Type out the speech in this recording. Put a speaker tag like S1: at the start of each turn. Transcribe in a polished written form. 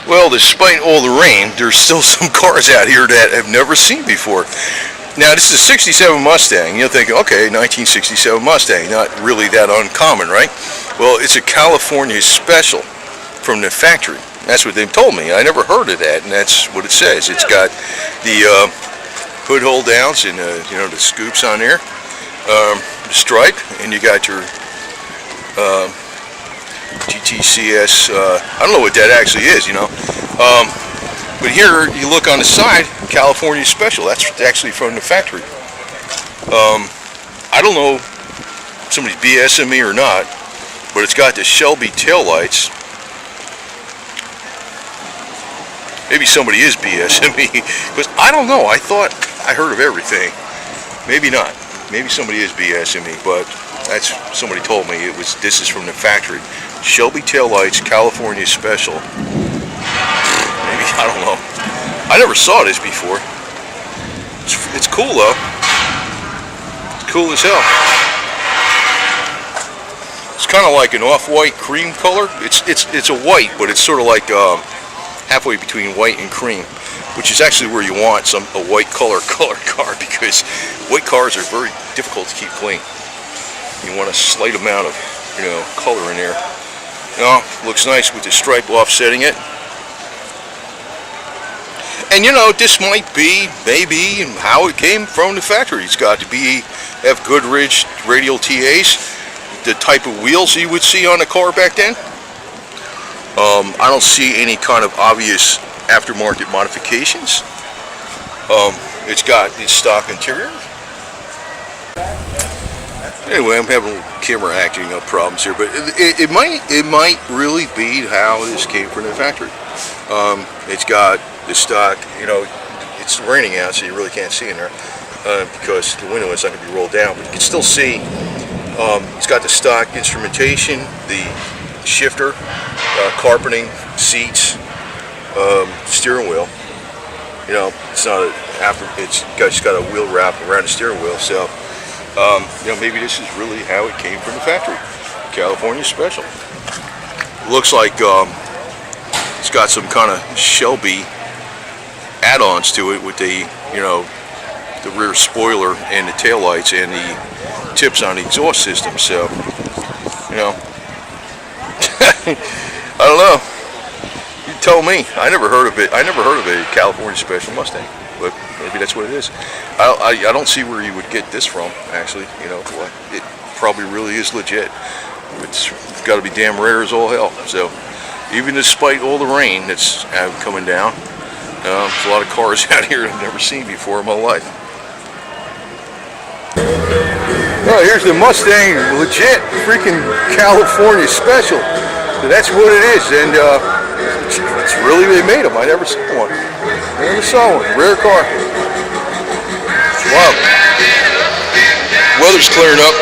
S1: Well, despite all the rain, there's still some cars out here that I've never seen before. Now, this is a 67 Mustang. You'll think, okay, 1967 Mustang, not really that uncommon, right? Well, it's a California special from the factory. That's what they've told me. I never heard of that, and that's what it says. It's got the hood hold downs and you know, the scoops on there, the stripe, and you got your GTCS. I don't know what that actually is, you know. But here you look on the side, California special. That's actually from the factory. I don't know if somebody's BSing me or not, but it's got the Shelby taillights. Maybe somebody is BSing me, because I don't know. I thought I heard of everything. Maybe not. Maybe somebody is BSing me, but that's somebody told me it was. This is from the factory. Shelby taillights, California special. Maybe, I don't know. I never saw this before. It's cool though. It's cool as hell. It's kind of like an off-white cream color. It's a white, but it's sort of like halfway between white and cream, which is actually where you want a white colored car, because white cars are very difficult to keep clean. You want a slight amount of, you know, color in there. You know, looks nice with the stripe offsetting it. And you know, this might be maybe how it came from the factory. It's got to have Goodrich radial TAs, the type of wheels you would see on a car back then. I don't see any kind of obvious aftermarket modifications. It's got the stock interior. Anyway, I'm having camera acting up problems here, but it might really be how this came from the factory. It's got the stock, you know, it's raining out, so you really can't see in there because the window is not going to be rolled down, but you can still see. It's got the stock instrumentation, the shifter, carpeting, seats, steering wheel. You know, it's not it's just got a wheel wrap around the steering wheel, so you know, maybe this is really how it came from the factory. California special. Looks like it's got some kind of Shelby add-ons to it with the, you know, the rear spoiler and the taillights and the tips on the exhaust system. So, you know, I don't know. You tell me. I never heard of it. I never heard of a California special Mustang, but maybe that's what it is. I don't see where you would get this from, actually. You know, it probably really is legit. It's got to be damn rare as all hell. So, even despite all the rain that's coming down, there's a lot of cars out here I've never seen before in my life. Well, here's the Mustang, legit freaking California special. So that's what it is, and it's really, they made them. I never saw one. I never saw one. Rare car. Wow. Weather's clearing up.